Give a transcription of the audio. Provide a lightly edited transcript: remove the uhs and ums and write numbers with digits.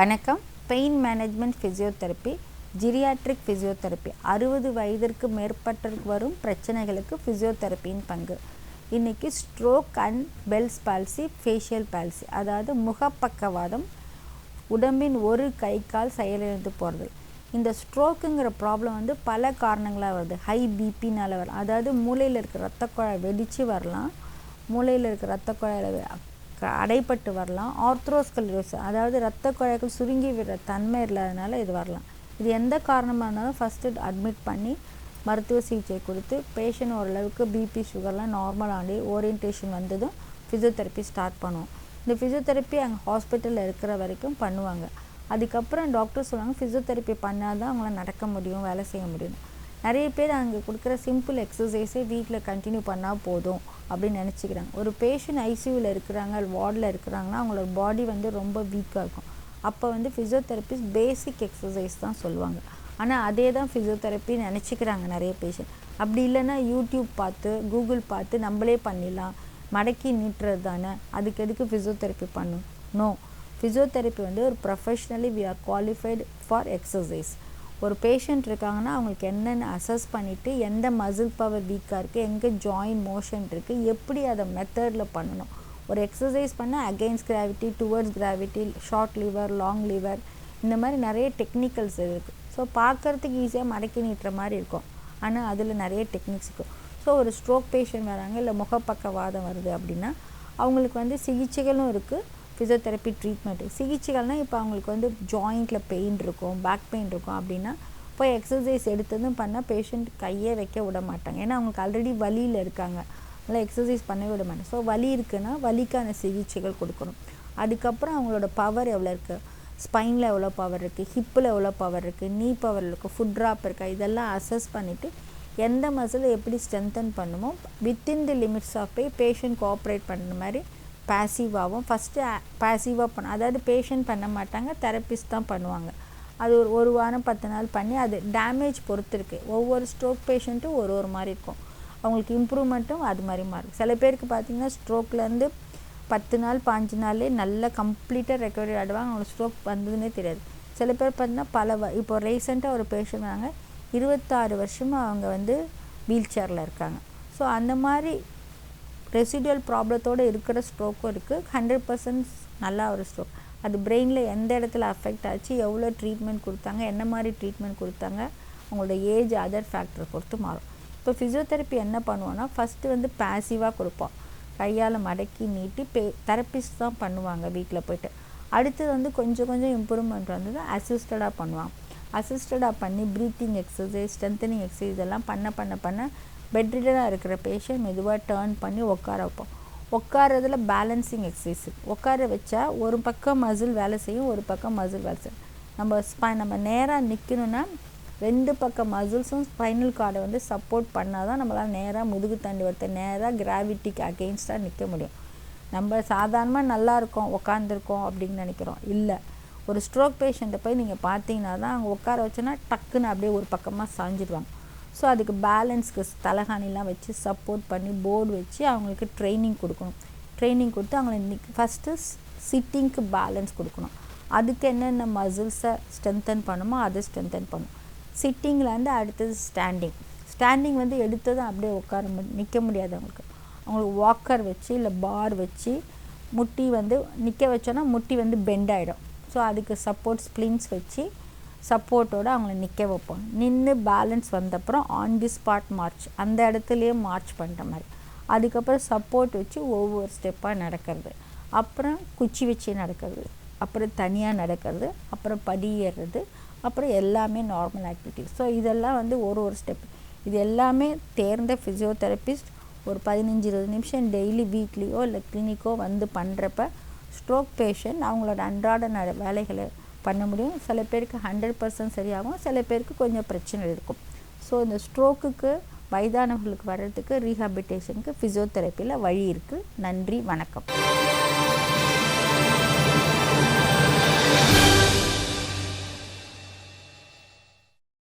வணக்கம். Pain management physiotherapy, geriatric physiotherapy 60 வயதிற்கு மேற்பட்டவருக்கு வரும் பிரச்சனைகளுக்கு ஃபிசியோதெரப்பியின் பங்கு. இன்றைக்கி stroke and Bell's palsy, facial palsy, அதாவது முகப்பக்கவாதம், உடம்பின் ஒரு கை கால் செயலிழந்து போகிறது. இந்த ஸ்ட்ரோக்குங்கிற ப்ராப்ளம் வந்து பல காரணங்களாக வருது. ஹை பிபினால் வரும், அதாவது மூளையில் இருக்கிற இரத்த குழாய் வெடித்து வரலாம், மூளையில் இருக்கிற இரத்த குழாயில் அடைப்பட்டு வரலாம். ஆர்த்ரோஸ்க்லரோசிஸ், அதாவது இரத்த குழாய்கள் சுருங்கி விடுற தன்மை இல்லாதனால இது வரலாம். இது எந்த காரணமாக இருந்தாலும் ஃபஸ்ட்டு அட்மிட் பண்ணி மருத்துவ சிகிச்சை கொடுத்து பேஷண்ட் ஓரளவுக்கு பிபி சுகர்லாம் நார்மல் ஆண்டி ஓரியன்டேஷன் வந்ததும் ஃபிசியோதெரப்பி ஸ்டார்ட் பண்ணுவோம். இந்த ஃபிசியோதெரப்பி அங்கே ஹாஸ்பிட்டலில் இருக்கிற வரைக்கும் பண்ணுவாங்க. அதுக்கப்புறம் டாக்டர் சொல்லுவாங்க ஃபிசியோதெரப்பி பண்ணால் தான் அவங்களால நடக்க முடியும், வேலை செய்ய முடியும். நிறைய பேர் அங்கே கொடுக்குற சிம்பிள் எக்ஸசைஸே வீட்டில் கண்டினியூ பண்ணால் போதும் அப்படின்னு நினச்சிக்கிறாங்க. ஒரு பேஷண்ட் ஐசியூவில் இருக்கிறாங்க, வார்டில் இருக்கிறாங்கன்னா அவங்களோட பாடி வந்து ரொம்ப வீக்காக இருக்கும். அப்போ வந்து ஃபிசியோதெரப்பிஸ்ட் பேசிக் எக்ஸசைஸ் தான் சொல்லுவாங்க. ஆனால் அதே தான் ஃபிசியோதெரப்பி நினச்சிக்கிறாங்க நிறைய பேஷண்ட். அப்படி இல்லைன்னா யூடியூப் பார்த்து கூகுள் பார்த்து நம்மளே பண்ணிடலாம், மடக்கி நீட்டுறது தானே, அதுக்கு எதுக்கு ஃபிசியோதெரப்பி பண்ணணும்? நோ, ஃபிசியோதெரப்பி வந்து ஒரு professionally we are qualified for exercise. ஒரு பேஷண்ட் இருக்காங்கன்னா அவங்களுக்கு என்னென்ன அசஸ் பண்ணிவிட்டு எந்த மசில் பவர் வீக்காக இருக்குது, எங்கே ஜாயின் மோஷன் இருக்குது, எப்படி அதை மெத்தடில் பண்ணணும். ஒரு எக்ஸசைஸ் பண்ணால் against gravity, towards gravity, short liver, long liver, இந்த மாதிரி நிறைய டெக்னிக்கல்ஸ் இருக்குது. ஸோ பார்க்குறதுக்கு ஈஸியாக மடக்கி நீட்டுற மாதிரி இருக்கும், ஆனால் அதில் நிறைய டெக்னிக்ஸ் இருக்கும். ஸோ ஒரு ஸ்ட்ரோக் பேஷண்ட் வராங்க, இல்லை முகப்பக்கவாதம் வருது அப்படின்னா அவங்களுக்கு வந்து சிகிச்சைகளும் இருக்குது, ஃபிசியோதெரப்பி ட்ரீட்மெண்ட்டு. சிகிச்சைகள்னால் இப்போ அவங்களுக்கு வந்து ஜாயிண்டில் பெயின் இருக்கும், பேக் பெயின் இருக்கும் அப்படின்னா போய் எக்ஸசைஸ் எடுத்ததும் பண்ணால் பேஷண்ட் கையே வைக்க விட மாட்டாங்க. ஏன்னா அவங்களுக்கு ஆல்ரெடி வலியில் இருக்காங்க, அதனால் எக்ஸசைஸ் பண்ணவே விட மாட்டாங்க. ஸோ வலி இருக்குன்னா வலிக்கான சிகிச்சைகள் கொடுக்கணும். அதுக்கப்புறம் அவங்களோட பவர் எவ்வளோ இருக்குது, ஸ்பைனில் எவ்வளோ பவர் இருக்குது, ஹிப்பில் எவ்வளோ பவர் இருக்குது, நீ பவர் இருக்குது, ஃபுட் ட்ராப் இருக்கா, இதெல்லாம் அசஸ் பண்ணிவிட்டு எந்த மசிலை எப்படி ஸ்ட்ரென்தன் பண்ணுமோ within the limits of patient cooperate பண்ணுற மாதிரி பேசிவாகவும் ஃபஸ்ட்டு பேசிவாக பண்ண, அதாவது பேஷண்ட் பண்ண மாட்டாங்க, தெரப்பிஸ்ட் தான் பண்ணுவாங்க. அது ஒரு வாரம் 10 நாள் பண்ணி அது டேமேஜ் பொறுத்து இருக்குது. ஒவ்வொரு ஸ்ட்ரோக் பேஷண்ட்டும் ஒரு மாதிரி இருக்கும், அவங்களுக்கு இம்ப்ரூவ்மெண்ட்டும் அது மாதிரி மாறும். சில பேருக்கு பார்த்திங்கன்னா ஸ்ட்ரோக்லேருந்து 10 நாள் 5 நாள்லேயே நல்லா கம்ப்ளீட்டாக ரெக்கவரி ஆகிடுவாங்க, அவங்களுக்கு ஸ்ட்ரோக் வந்ததுன்னே தெரியாது. சில பேர் பார்த்திங்கன்னா இப்போ ரீசெண்டாக ஒரு பேஷண்ட் வராங்க, 26 வருஷமாக அவங்க வந்து வீல் சேரில் இருக்காங்க. ஸோ அந்த மாதிரி ரெசிடுவல் ப்ராப்ளத்தோடு இருக்கிற ஸ்ட்ரோக்கும் இருக்குது. 100% நல்லா ஒரு ஸ்ட்ரோக், அது பிரெயினில் எந்த இடத்துல அஃபெக்ட் ஆச்சு, எவ்வளோ ட்ரீட்மெண்ட் கொடுத்தாங்க, என்ன மாதிரி ட்ரீட்மெண்ட் கொடுத்தாங்க, அவங்களோட ஏஜ், அதர் ஃபேக்டரை பொறுத்து மாறும். இப்போ ஃபிசியோதெரப்பி என்ன பண்ணுவோன்னா ஃபஸ்ட்டு வந்து பேசிவாக கொடுப்போம், கையால் மடக்கி நீட்டி தெரப்பிஸ்ட் தான் பண்ணுவாங்க வீட்டில் போய்ட்டு. அடுத்தது வந்து கொஞ்சம் இம்ப்ரூவ்மெண்ட் வந்தது அசிஸ்டடாக பண்ணுவாங்க. அசிஸ்டடாக பண்ணி ப்ரீத்திங் எக்ஸசைஸ், ஸ்ட்ரென்தனிங் எக்ஸசைஸ் இதெல்லாம் பண்ண பெட்ரிடனாக இருக்கிற பேஷண்ட் மெதுவாக டேர்ன் பண்ணி உட்கார வைப்போம். உட்காரதில் பேலன்சிங் எக்ஸசைஸ், உட்கார வச்சா ஒரு பக்கம் மசில் வேலை செய்யும், ஒரு பக்கம் மசில் வேலை செய்யும். நம்ம நேராக நிற்கணுன்னா 2 பக்கம் மசில்ஸும் ஸ்பைனல் கார்டை வந்து சப்போர்ட் பண்ணால் தான் நம்மளால் நேராக முதுகு தண்டு வரத்தை நேராக கிராவிட்டிக்கு அகெயின்ஸ்டாக நிற்க முடியும். நம்ம சாதாரணமாக நல்லா இருக்கோம், உட்காந்துருக்கோம் அப்படின்னு நினைக்கிறோம், இல்லை. ஒரு ஸ்ட்ரோக் பேஷண்ட்டை போய் நீங்கள் பார்த்தீங்கன்னா தான் அவங்க உட்கார வச்சோன்னா டக்குன்னு அப்படியே ஒரு பக்கமாக சாஞ்சிடுவாங்க. ஸோ அதுக்கு பேலன்ஸ்க்கு தலகாணிலாம் வச்சு சப்போர்ட் பண்ணி போர்டு வச்சு அவங்களுக்கு ட்ரைனிங் கொடுக்கணும். ட்ரைனிங் கொடுத்து அவங்களை ஃபஸ்ட்டு சிட்டிங்க்கு பேலன்ஸ் கொடுக்கணும். அதுக்கு என்னென்ன மசில்ஸை ஸ்ட்ரென்தன் பண்ணுமோ அதை ஸ்ட்ரென்தன் பண்ணும். சிட்டிங்லேருந்து அடுத்தது ஸ்டாண்டிங் வந்து எடுத்ததும் அப்படியே நிற்க முடியாது. அவங்களுக்கு வாக்கர் வச்சு இல்லை பார் வச்சு முட்டி வந்து நிற்க வச்சோன்னா முட்டி வந்து பெண்ட் ஆகிடும். ஸோ அதுக்கு சப்போர்ட் ஸ்ப்ளின்ஸ் வச்சு சப்போர்ட்டோடு அவங்கள நிற்க வைப்போம். நின்று பேலன்ஸ் வந்தப்புறம் ஆன் தி ஸ்பாட் மார்ச், அந்த இடத்துலையே மார்ச் பண்ணுற மாதிரி. அதுக்கப்புறம் சப்போர்ட் வச்சு ஒவ்வொரு ஸ்டெப்பாக நடக்கிறது, அப்புறம் குச்சி வச்சு நடக்கிறது, அப்புறம் தனியாக நடக்கிறது, அப்புறம் படி ஏறுறது, அப்புறம் எல்லாமே நார்மல் ஆக்டிவிட்டிஸ். ஸோ இதெல்லாம் வந்து ஒரு ஸ்டெப். இது எல்லாமே தேர்ந்த ஃபிசியோதெரபிஸ்ட் ஒரு 15-20 நிமிஷம் டெய்லி வீக்லியோ இல்லை கிளினிக்கோ வந்து பண்ணுறப்ப ஸ்ட்ரோக் பேஷண்ட் அவங்களோட அன்றாட வேலைகளை பண்ண முடியும். சில பேருக்கு 100% சரியாகும், சில பேருக்கு கொஞ்சம் பிரச்சனை இருக்கும். ஸோ இந்த ஸ்ட்ரோக்குக்கு வயதானவர்களுக்கு வர்றதுக்கு ரீஹாபிலிட்டேஷனுக்கு ஃபிசியோதெரப்பியில் வழி இருக்குது. நன்றி, வணக்கம்.